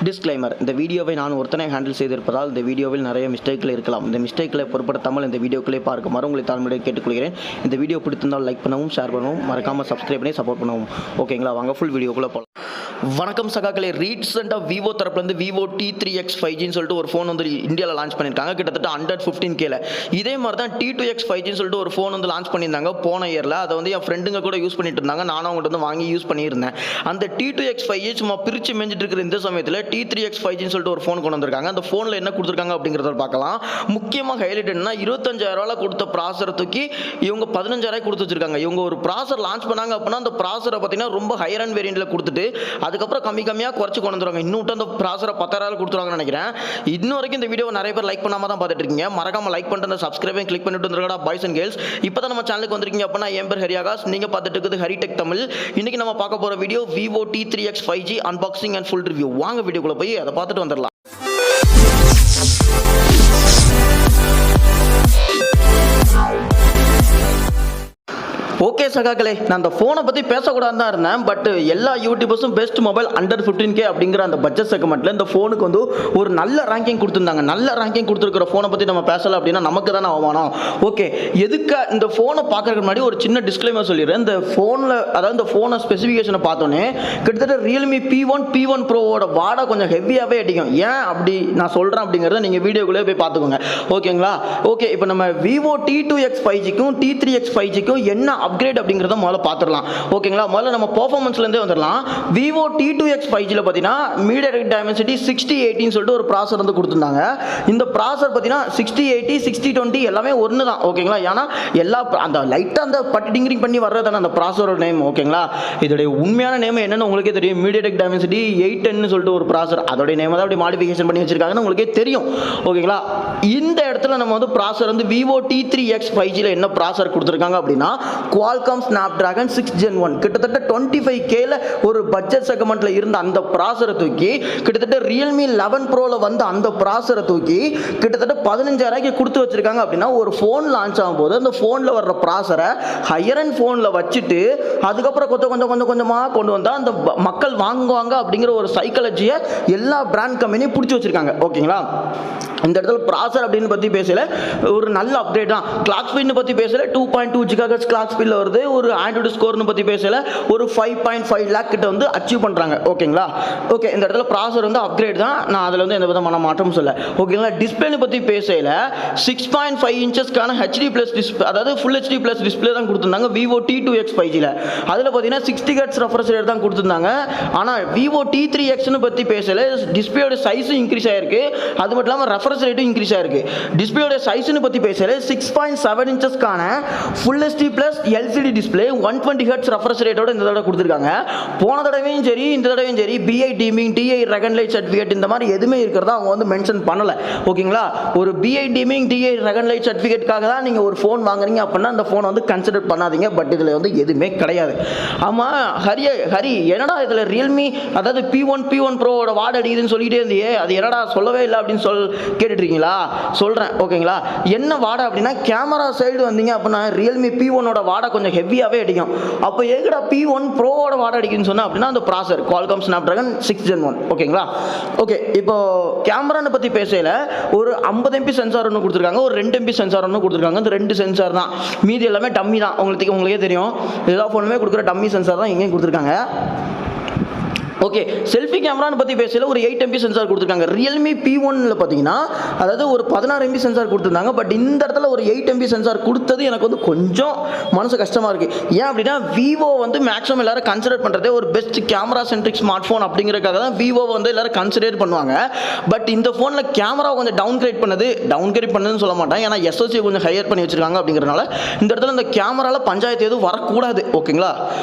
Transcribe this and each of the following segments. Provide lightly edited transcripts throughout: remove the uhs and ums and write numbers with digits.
Disclaimer: இந்த வீடியோவை நான் ஒருத்தனை ஹேண்டில் செய்திருப்பதால் இந்த வீடியோவில் நிறைய மிஸ்டேக்கள் இருக்கலாம். இந்த மிஸ்டேக்களை பொருட்படுத்தாமல் இந்த வீடியோக்களை பார்க்குமாறு உங்களை தாழ்மையை கேட்டுக்கொள்கிறேன். இந்த வீடியோ பிடித்திருந்தால் லைக் பண்ணவும், ஷேர் பண்ணவும், மறக்காமல் சப்ஸ்கிரைப் பண்ணி சப்போர்ட் பண்ணவும். ஓகேங்களா, வாங்க ஃபுல் வீடியோக்குள்ளே போகலாம். வணக்கம் சகாக்களே. ரீசெண்டாக விவோ தரப்புலேருந்து விவோ T3X 5Gன்னு சொல்லிட்டு ஒரு ஃபோன் வந்து இந்தியாவில் லான்ச் பண்ணியிருக்காங்க. கிட்டத்தட்ட 115Kல. இதே மாதிரி தான் T2X 5Gன்னு சொல்லிட்டு ஒரு ஃபோன் வந்து லான்ச் பண்ணியிருந்தாங்க போன இயரில். அதை வந்து என் ஃப்ரெண்டுங்க கூட யூஸ் பண்ணிட்டு இருந்தாங்க. நானும் அவங்கள்ட்ட வந்து வாங்கி யூஸ் பண்ணியிருந்தேன். அந்த T2X 5G சும்மா பிரித்து மெஞ்சிட்டு இருக்கிற இந்த சமயத்தில் T3X 5Gன்னு சொல்லிட்டு ஒரு ஃபோன் கொண்டு வந்திருக்காங்க. அந்த ஃபோனில் என்ன கொடுத்துருக்காங்க அப்படிங்கிறத பார்க்கலாம். முக்கியமாக ஹைலைட் என்னன்னா, 25,000 கொடுத்த ப்ராசரை தூக்கி இவங்க 15,000 கொடுத்து வச்சிருக்காங்க. இவங்க ஒரு ப்ராசர் லான்ச் பண்ணாங்க அப்படின்னா அந்த ப்ராசரை பார்த்தீங்கன்னா ரொம்ப ஹையர் அண்ட் வேரியண்ட்டில் கொடுத்துட்டு அதுக்கப்புறம் கம்மியாக குறைச்சு கொண்டு வந்துருவாங்க. இன்னும் அந்த ப்ராசரை 10,000 கொடுத்துருவாங்கன்னு நினைக்கிறேன். இன்னும் வரைக்கும் இந்த வீடியோ நிறைய பேர் லைக் பண்ணாம தான் பார்த்துட்டு இருக்கீங்க. மறக்காம லைக் பண்ணிட்டு அந்த சப்ஸ்கிரைபையும் கிளிக் பண்ணிட்டு வந்துருக்கா பாய்ஸ் அண்ட் கேர்ள்ஸ். இப்போ தான் நம்ம சேனலுக்கு வந்திருக்கீங்க அப்படின்னா என் பேர் ஹரியாகாஷ். நீங்க பார்த்துட்டு இருக்குது ஹரிடெக் தமிழ். இன்னைக்கு நம்ம பார்க்க போற video Vivo T3X 5G unboxing and full review. வாங்க வீடியோக்குள்ள போய் அதை பார்த்துட்டு வந்துடலாம். ஓகே சகாக்களே, நான் அந்த ஃபோனை பற்றி பேசக்கூடாது தான் இருந்தேன். பட் எல்லா யூடியூபர்ஸும் பெஸ்ட் மொபைல் அண்டர் 15K அப்படிங்கிற அந்த பட்ஜெட் செக்மெண்ட்டில் இந்த ஃபோனுக்கு வந்து ஒரு நல்ல ரேங்கிங் கொடுத்துருந்தாங்க. நல்ல ரேங்கிங் கொடுத்துருக்கிற ஃபோனை பற்றி நம்ம பேசலை அப்படின்னா நமக்கு தானே அவமானம். ஓகே, எதுக்கு இந்த ஃபோனை பார்க்கறதுக்கு முன்னாடி ஒரு சின்ன டிஸ்க்ளைமர் சொல்லிடுறேன். இந்த ஃபோனில், அதாவது இந்த ஃபோனை ஸ்பெசிஃபிகேஷனை பார்த்தோன்னே கிட்டத்தட்ட ரியல்மி P1 ப்ரோவோட வாடை கொஞ்சம் ஹெவியாகவே அடிக்கும். ஏன் அப்படி நான் சொல்கிறேன் அப்படிங்கிறத நீங்கள் வீடியோக்குள்ளே போய் பார்த்துக்கோங்க. ஓகேங்களா? ஓகே, இப்போ நம்ம விவோ T2X 5Gக்கும் T3X 5Gக்கும் என்ன அப்கிரேட் அப்படிங்கிறத முதல்ல பார்த்துடலாம். ஓகேங்களா? முதல்ல நம்ம பெர்ஃபார்மன்ஸ்லேருந்தே வந்துடலாம். விவோ T2X 5Gல பார்த்தீங்கன்னா MediaTek Dimensity 6080 சொல்லிட்டு ஒரு ப்ராசர் வந்து கொடுத்துருந்தாங்க. இந்த ப்ராசர் பார்த்தீங்கன்னா 6080 6020 எல்லாமே ஒன்று தான். ஓகேங்களா? ஏன்னா எல்லா அந்த லைட்டாக அந்த டிங்கிரிங் பண்ணி வர்றது தானே அந்த ப்ராசரோட நேம். ஓகேங்களா? இதோடைய உண்மையான நேம் என்னன்னு உங்களுக்கே தெரியும். MediaTek Dimensity 810 சொல்லிட்டு ஒரு ப்ராசர், அதோடைய நேம் தான் அப்படி மாடிஃபிகேஷன் பண்ணி வச்சிருக்காங்கன்னு உங்களுக்கே தெரியும். ஓகேங்களா? இந்த இடத்துல நம்ம வந்து ப்ராசர் வந்து விவோ T3X 5Gல என்ன ப்ராசர் கொடுத்துருக்காங்க அப்படின்னா Qualcomm Snapdragon 6 Gen 1. கிட்டத்தட்ட 25Kல ஒரு பட்ஜெட் செக்மெண்ட்ல இருந்த அந்த ப்ராசரை தூக்கி கிட்டத்தட்ட Realme 11 Proல வந்து அந்த ப்ராசரை தூக்கி கிட்டத்தட்ட 15,000 கொடுத்து வச்சிருக்காங்க. அப்படின்னா ஒரு ஃபோன் லான்ச் ஆகும்போது அந்த ஃபோன்ல வர்ற ப்ராசரை ஹையர் அண்ட் ஃபோன்ல வச்சுட்டு அதுக்கப்புறம் கொஞ்சமாக கொண்டு வந்தா அந்த மக்கள் வாங்குவாங்க அப்படிங்கிற ஒரு சைக்காலஜியை எல்லா பிராண்ட் கம்பெனியும் பிடிச்சி வச்சிருக்காங்க. ஓகேங்களா? இந்த இடத்துல ப்ராசர் அப்படின்னு பற்றி பேசல, ஒரு நல்ல அப்டேட் தான். கிளாக் ஸ்பீட்னு பற்றி பேசல, 2.2 GHz கிளாக் ஸ்பீடில் வருது. ஒரு ஆண்ட்ராய்டு ஸ்கோர்னு பற்றி பேசல, ஒரு 5.5 lakh கிட்ட வந்து அச்சீவ் பண்ணுறாங்க. ஓகேங்களா? ஓகே, இந்த இடத்துல ப்ராசர் வந்து அப்கிரேட் தான். நான் அதில் வந்து எந்த விதமான மாற்றமும் சொல்ல. ஓகேங்களா? டிஸ்பிளேன்னு பற்றி பேசல, 6.5 inchesக்கான HD+ டிஸ்பிளே, அதாவது ஃபுல் HD+ டிஸ்பிளே தான் கொடுத்துருந்தாங்க விவோ T2X 5Gல. அதில் பார்த்தீங்கன்னா 60 Hz ரெஃப்ரெஷ் ரேட் தான் கொடுத்துருந்தாங்க. ஆனால் விவோ T3Xன்னு பற்றி பேசல, டிஸ்பிளேயோட சைஸும் இன்க்ரீஸ் ஆயிருக்கு. அது மட்டும் இல்லாமல் ரெஃப்ரெஷ் ரேட்டும் இன்க்ரீஸ் ஆயிருக்கு. டிஸ்பிளேயோட சைஸ்னு பற்றி பேசல, 6.7 inchesக்கான full HD+ LCD display 120 Hz refresh ரேட்டோட இந்த தடவை கொடுத்துருக்காங்க. போன தடவையும் சரி இந்த தடவையும் சரி BI teaming, TI recognise certificate இந்த மாதிரி எதுவுமே இருக்கிறதா அவங்க வந்து மென்ஷன் பண்ணல. ஓகேங்களா? ஒரு BI டீமிங், TI ரெகனைஸ் சர்டிஃபிகேட்காக தான் நீங்க ஒரு ஃபோன் வாங்குறீங்க அப்படின்னா அந்த ஃபோனை வந்து கன்சிடர் பண்ணாதீங்க. பட் இதுல வந்து எதுவுமே கிடையாது. ஆமா ஹரி, என்னடா இதுல ரியல்மி, அதாவது P1 ப்ரோவோட வாட அடிக்குதுன்னு சொல்லிட்டே இருந்தியே, அது என்னடா சொல்லவே இல்லை அப்படின்னு கேட்டுட்டு இருக்கீங்களா? சொல்றேன். ஓகேங்களா? என்ன வாடை அப்படின்னா, கேமரா சைடு வந்தீங்க அப்படின்னா ரியல்மி P1ஓட வாடை கொஞ்சம் ஹெவியாகவே அடிக்கும். அப்போ எங்கடா P1 ப்ரோவோட வாடை அடிக்குன்னு சொன்னா அப்படின்னா அந்த ப்ராசர் Qualcomm Snapdragon 6 Gen 1. ஓகேங்களா? ஓகே, இப்போ கேமரான்னு பற்றி பேசல, ஒரு 50 MP சென்சார் ஒன்று கொடுத்துருக்காங்க, ஒரு 2 MP சென்சார் ஒன்று கொடுத்துருக்காங்க. இந்த 2 சென்சார் தான், மீதி எல்லாமே டம்மி தான். உங்களுக்கே தெரியும், எல்லா ஃபோனுமே கொடுக்குற டம்மி சென்சார் தான் இங்கேயும் கொடுத்துருக்காங்க. ஓகே, செல்ஃபி கேமரான்னு பற்றி பேசல, ஒரு 8 MP சென்சார் கொடுத்துருக்காங்க. ரியல்மி P1ல பார்த்தீங்கன்னா அதாவது ஒரு 16 MP சென்சார் கொடுத்துருந்தாங்க. பட் இந்த இடத்துல ஒரு 8 MP சென்சார் கொடுத்தது எனக்கு வந்து கொஞ்சம் மனசு கஷ்டமாக இருக்குது. ஏன் அப்படின்னா விவோ வந்து மேக்ஸிமம் எல்லாரும் கன்சிடர் பண்ணுறதே ஒரு best camera centric smart phone அப்படிங்கிறதுக்காக தான் விவோ வந்து எல்லாரும் கன்சிடர் பண்ணுவாங்க. பட் இந்த ஃபோனில் கேமரா கொஞ்சம் டவுன்கிரேட் பண்ணதுன்னு சொல்ல மாட்டேன். ஏன்னா SOC கொஞ்சம் ஹையர் பண்ணி வச்சிருக்காங்க அப்படிங்கிறனால இந்த இடத்துல இந்த கேமராவில் பஞ்சாயத்து எதுவும் வரக்கூடாது. ஓகேங்களா?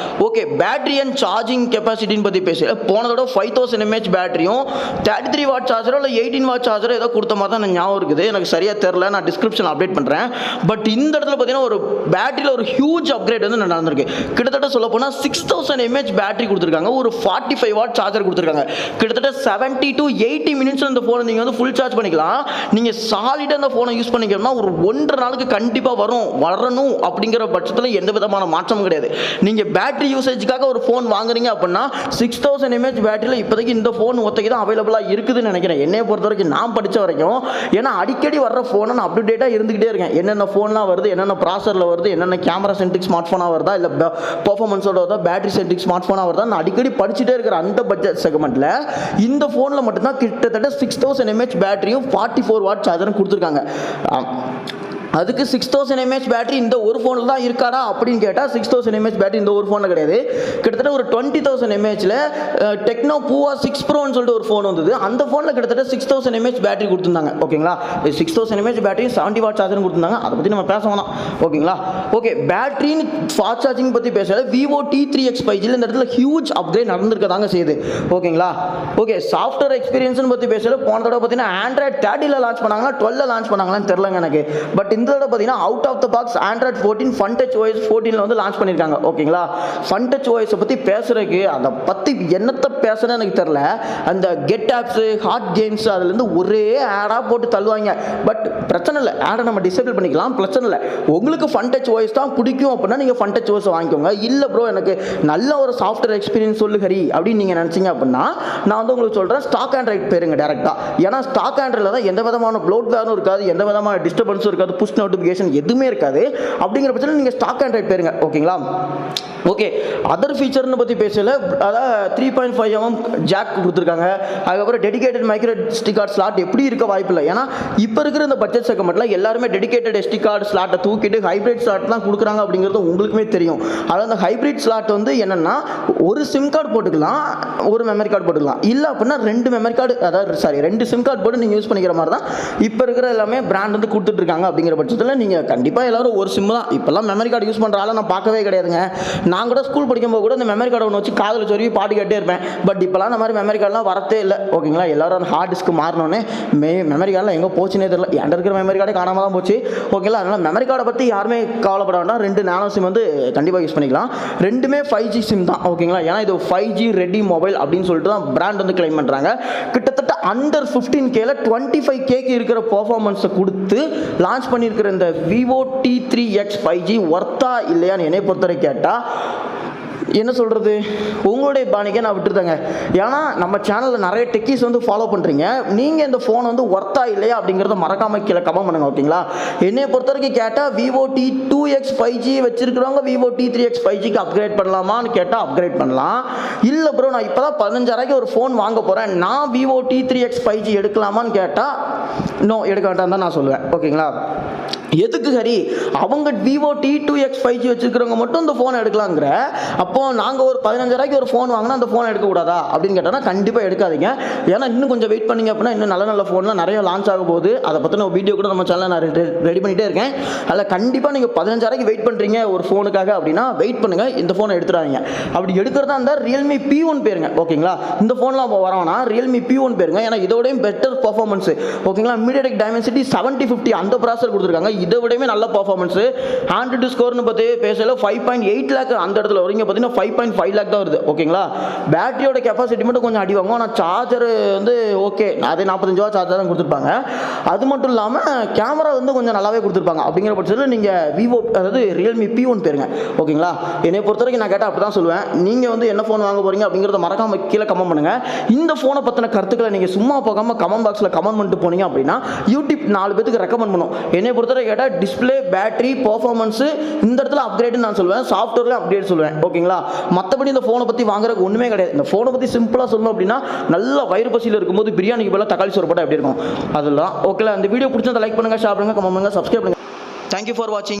ஓகே, பேட்டரி அண்ட் சார்ஜிங் கெப்பாசிட்டின்னு பற்றி பேசல, போனதோட 5000 mAh பேட்டரியும் 33 வாட் சார்ஜரோ இல்லை 18 வாட் சார்ஜரோ ஏதோ கொடுத்த மாதிரி தான் ஞாபகம் இருக்குது. எனக்கு சரியாக தெரில, நான் டிஸ்கிரிப்ஷன் அப்டேட் பண்ணுறேன். பட் இந்த இடத்துல பார்த்தீங்கன்னா ஒரு பேட்டரியில் ஒரு ஹியூஜ் அப்கிரேட் வந்து நடந்திருக்கு. கிட்டத்தட்ட சொல்ல போனால் 6000 mAh பேட்டரி கொடுத்துருக்காங்க, ஒரு 45 வாட் சார்ஜர் கொடுத்துருக்காங்க. கிட்டத்தட்ட 70 to 80 மினிட்ஸ் இந்த ஃபோனை நீங்கள் வந்து ஃபுல் சார்ஜ் பண்ணிக்கலாம். நீங்கள் சாலிடாக அந்த ஃபோனை யூஸ் பண்ணிக்கணும்னா ஒரு 1.5 நாளுக்கு கண்டிப்பாக வரணும் அப்படிங்கிற பட்சத்தில் எந்த விதமான மாற்றமும் கிடையாது. நீங்கள் பேட்டரி யூசேஜுக்காக ஒரு ஃபோன் வாங்குறீங்க அப்படின்னா 6000 mAh பேட்டரியில் இப்போதைக்கு இந்த ஃபோன் ஒத்தைக்கு தான் அவைலபிளாக இருக்குதுன்னு நினைக்கிறேன், என்னைய பொறுத்த வரைக்கும், நான் படித்த வரைக்கும். ஏன்னா அடிக்கடி வர்ற ஃபோனை நான் அப்டேட்டாக இருந்துகிட்டே இருக்கேன். என்னென்ன ஃபோன்லாம் வருது, என்னென்ன ப்ராசரில் வருது, என்னென்ன கேமரா சென்ட்ரிக் ஸ்மார்ட் ஃபோனாக வருதா, இல்லை பெர்ஃபார்மன்ஸோட வருதா, பேட்டரி சென்ட்ரிக் ஸ்மார்ட் ஃபோனாக வருதா, நான் அடிக்கடி படிச்சுட்டே இருக்கிற அந்த பட்ஜெட் செக்மெண்ட்டில் இந்த ஃபோனில் மட்டும்தான் கிட்டத்தட்ட 6000 mAh பேட்டரியும் 44 வாட் சார்ஜரும் கொடுத்துருக்காங்க. அதுக்கு 6000 mAh பேட்டரி இந்த ஒரு ஃபோனில் தான் இருக்காடா அப்படின்னு கேட்டால் 6000 mAh பேட்டரி இந்த ஒரு ஃபோனில் கிடையாது. கிட்டத்தட்ட ஒரு 20000 mAhல டெக்னோ பூவா 6 ப்ரோன்னு சொல்லிட்டு ஒரு ஃபோன் வந்தது. அந்த ஃபோனில் கிட்டத்தட்ட 6000 mAh பேட்டரி கொடுத்துருந்தாங்க. ஓகேங்களா, 6000 mAh பேட்டரி 70 வாட் சார்ஜரும் கொடுத்துருந்தாங்க. அதை பற்றி நம்ம பேச வேணாம். ஓகேங்களா, ஓகே. பேட்டரின்னு ஃபாஸ்ட் சார்ஜிங் பற்றி பேசல. விவோ T3X 5G இந்த இடத்துல ஹியூஜ் அப்கிரேட் நடந்திருக்கதாங்க செய்யுது. ஓகேங்களா, ஓகே. சாஃப்ட்வேர் எக்ஸ்பீரியன்ஸ்னு பற்றி பேசல. போன தடவை பார்த்தீங்கன்னா Android 30 லான்ச் பண்ணாங்களா 12 லான்ச் பண்ணாங்களான்னு தெரியலங்க எனக்கு. பட் இந்த தடவை பார்த்தீங்கன்னா out of the box Android 14 FunTouch OS 14 வந்து லான்ச் பண்ணியிருக்காங்க. ஓகேங்களா, FunTouch OS பற்றி பேசுறதுக்கு அதை பற்றி என்னத்தை பேசுறேன்னு எனக்கு தெரியல. அந்த கெட் ஆப்ஸ், ஹாட் கேம்ஸ் அதுலேருந்து ஒரே ஆடாக போட்டு தள்ளுவாங்க. பட் பிரச்சனை இல்லை, ஆடை நம்ம டிசேபிள் பண்ணிக்கலாம், பிரச்சனை இல்லை. உங்களுக்கு FunTouch OS தான் பிடிக்கும் அப்படின்னா நீங்கள் FunTouch OS வாங்கிக்கோங்க. இல்லை ப்ரோ எனக்கு நல்ல ஒரு சாஃப்ட்வேர் எக்ஸ்பீரியன்ஸ் சொல்லு ஹரி அப்படின்னு நீங்கள் நினச்சிங்க அப்படின்னா நான் வந்து உங்களுக்கு சொல்கிறேன், ஸ்டாக் ஆண்ட்ராய்ட் போயிருங்க டேரெக்டாக. ஏன்னா ஸ்டாக் ஆண்ட்ராய்டில் தான் எந்த விதமான ப்ளோட்வேரும் இருக்காது, எந்த விதமான டிஸ்டர்பன்ஸும் இருக்காது, புஷ் நோட்டிஃபிகேஷன் எதுவுமே இருக்காது. அப்படிங்கிற பட்சத்தில் நீங்கள் ஸ்டாக் ஆண்ட்ராய்ட் போயிருங்க. ஓகேங்களா, ஓகே. அதர் ஃபீச்சர்னு பற்றி பேசல. அதாவது 3.5mm ஜாக் கொடுத்துருக்காங்க. அதுக்கப்புறம் dedicated micro SD card slot எப்படி இருக்க வாய்ப்பு இல்லை. ஏன்னா இப்போ இருக்கிற இந்த பட்ஜெட் செக்மெண்ட்டில் எல்லாருமே டெடிகேட்டட் SD கார்டு ஸ்லாட்டை தூக்கிட்டு ஹைப்ரிட் ஸ்லாட் தான் கொடுக்குறாங்க அப்படிங்கிறது உங்களுக்குமே தெரியும். அதாவது அந்த ஹைப்ரிட் ஸ்லாட் வந்து என்னென்னா ஒரு சிம் கார்டு போட்டுக்கலாம், ஒரு மெமரி கார்டு போட்டுக்கலாம். இல்லை அப்படின்னா 2 மெமரி கார்டு, அதாவது 2 சிம் கார்டு போட்டு நீங்கள் யூஸ் பண்ணிக்கிற மாதிரி தான் இப்போ இருக்கிற எல்லாமே பிராண்ட் வந்து கொடுத்துட்ருக்காங்க. அப்படிங்கிற பட்சத்தில் நீங்கள் கண்டிப்பாக எல்லோரும் ஒரு சிம் தான். இப்போல்லாம் மெமரி கார்டு யூஸ் பண்ணுற ஆளை நான் பார்க்கவே கிடையாதுங்க. நான் கூட ஸ்கூல் படிக்கும்போது கூட இந்த மெமரி கார்டை ஒன்று வச்சு காதில் சொருவி பாட்டு கேட்டே இருப்பேன். பட் இப்போலாம் அந்த மாதிரி மெமரி கார்டெலாம் வரத்தே இல்லை. ஓகேங்களா, எல்லாரும் அந்த ஹார்ட் டிஸ்க்கு மாறினோன்னே மெமரி கார்டெலாம் எங்கே போச்சுன்னே தெரியல. என்கிட்ட இருக்கிற மெமரி கார்டே காணாமல் தான் போச்சு. ஓகேங்களா, அதனால் மெமரி கார்டை பற்றி யாருமே கவலைப்பட வேண்டாம். 2 நானோ சிம் வந்து கண்டிப்பாக யூஸ் பண்ணிக்கலாம். 2மே 5G சிம் தான். ஓகேங்களா, ஏன்னா இது 5G ரெடி மொபைல் அப்படின்னு சொல்லிட்டு தான் பிராண்ட் வந்து கிளைம் பண்ணுறாங்க. கிட்டத்தட்ட அண்டர் 15Kல 25Kக்கு இருக்கிற பெர்ஃபார்மன்ஸை கொடுத்து லான்ச் பண்ணியிருக்கிற இந்த விவோ T3X 5G ஒர்த்தா இல்லையான்னு என்னை பொறுத்தவரை கேட்டால் என்ன சொல்கிறது, உங்களுடைய பாணிக்கே நான் விட்டுருந்தேங்க. ஏன்னா நம்ம சேனலில் நிறைய டெக்கீஸ் வந்து ஃபாலோ பண்ணுறீங்க. நீங்கள் இந்த ஃபோன் வந்து ஒர்த்தா இல்லையா அப்படிங்கிறத மறக்காமல் கீழே கமெண்ட் பண்ணுங்க. ஓகேங்களா, என்னை பொறுத்த வரைக்கும் கேட்டால் விவோ T2X 5G வச்சிருக்கிறவங்க விவோ T3X 5Gக்கு அப்கிரேட் பண்ணலாமான்னு கேட்டால் அப்கிரேட் பண்ணலாம். இல்லை ப்ரோ நான் இப்போ தான் 15000 ஒரு ஃபோன் வாங்க போகிறேன், நான் விவோ T3X 5G எடுக்கலாமான்னு கேட்டால் நோ, எடுக்க வேண்டாம் தான் நான் சொல்லுவேன். ஓகேங்களா, எதுக்கு சரி அவங்க விவோ T2X 5G வச்சுருக்கிறவங்க மட்டும் இந்த ஃபோனை எடுக்கலாங்கிற, அப்போது நாங்கள் ஒரு 15000 ஒரு ஃபோன் வாங்கினா அந்த ஃபோனை எடுக்கக்கூடாதா அப்படின்னு கேட்டோன்னா கண்டிப்பாக எடுக்காதீங்க. ஏன்னா இன்னும் கொஞ்சம் வெயிட் பண்ணிங்க அப்படின்னா இன்னும் நல்ல நல்ல ஃபோன்லாம் நிறைய லான்ச் ஆக போகுது. அதை பற்றின வீடியோ கூட நம்ம சேனலில் நான் ரெடி பண்ணிகிட்டே இருக்கேன். அதில் கண்டிப்பாக நீங்கள் 15000 வெயிட் பண்ணுறீங்க ஒரு ஃபோனுக்காக அப்படின்னா வெயிட் பண்ணுங்கள், இந்த ஃபோனை எடுத்துடாதீங்க. அப்படி எடுக்கிறதா இருந்தால் ரியல்மி P1 போயிருங்க. ஓகேங்களா, இந்த ஃபோன்லாம் வரோம்னா ரியல்மி P1 போயிருங்க. ஏன்னா இதோடையும் பெட்டர் பர்ஃபார்மன்ஸ். ஓகேங்களா, MediaTek Dimensity 7050 அந்த ப்ராசர் கொடுத்துருக்காங்க. இதை விடவே நல்ல பர்ஃபார்மன்ஸ். ஆண்ட்ராய்டு ஸ்கோர்னு பற்றி பேசல 5.8 லேக் அந்த இடத்துல வரீங்க பார்த்தீங்கன்னா 5.5 லேக் தான் வருது. ஓகேங்களா, பேட்டரியோட கெப்பாசிட்டி மட்டும் கொஞ்சம் அடி வாங்கும். ஆனால் சார்ஜர் வந்து ஓகே, அதே 45 வாட் சார்ஜர் தான் கொடுத்துருப்பாங்க. அது மட்டும் இல்லாமல் கேமரா வந்து கொஞ்சம் நல்லாவே கொடுத்துருப்பாங்க. அப்படிங்கிற பட்சத்தில் நீங்கள் விவோ அதாவது ரியல்மி P1 போயிருங்க. ஓகேங்களா, என்னை பொறுத்த வரைக்கும் நான் கேட்டால் அப்படி தான் சொல்லுவேன். நீங்கள் வந்து என்ன ஃபோன் வாங்க போகிறீங்க அப்படிங்கிறத மறக்காம கீழே கமெண்ட் பண்ணுங்கள். இந்த ஃபோனை பற்றின கருத்துக்களை நீங்கள் சும்மா போகாமல் கமெண்ட் பாக்ஸில் கமெண்ட் பண்ணிட்டு போனீங்க அப்படின்னா யூடியூப் 4 பேருக்கு ரெக்கமெண்ட் பண்ணும். என்னை பொறுத்தவரை கேட்டால் டிஸ்பிளே, பேட்டரி, பர்ஃபார்மன்ஸு இந்த இடத்துல அப்கிரேட்னு நான் சொல்லுவேன். சாஃப்ட்வேர்ல அப்கிரேட் சொல்லுவேன். ஓகேங்களா, மற்றபடி இந்த ஃபோனை பற்றி வாங்குறதுக்கு ஒன்றுமே கிடையாது. இந்த ஃபோனை பற்றி சிம்பிளாக சொல்லணும் அப்படின்னா நல்ல வயிறு பசியில் இருக்கும்போது பிரியாணிக்கு பதிலாக தக்காளி சோறு போட்டால் எப்படி இருக்கும் அதெல்லாம். ஓகேங்களா, இந்த வீடியோ பிடிச்சதை லைக் பண்ணுங்கள், ஷேர் பண்ணுங்கள், கமெண்ட் பண்ணுங்கள், சப்ஸ்கிரைப் பண்ணுங்கள். தேங்க்யூ ஃபார் வாட்சிங்.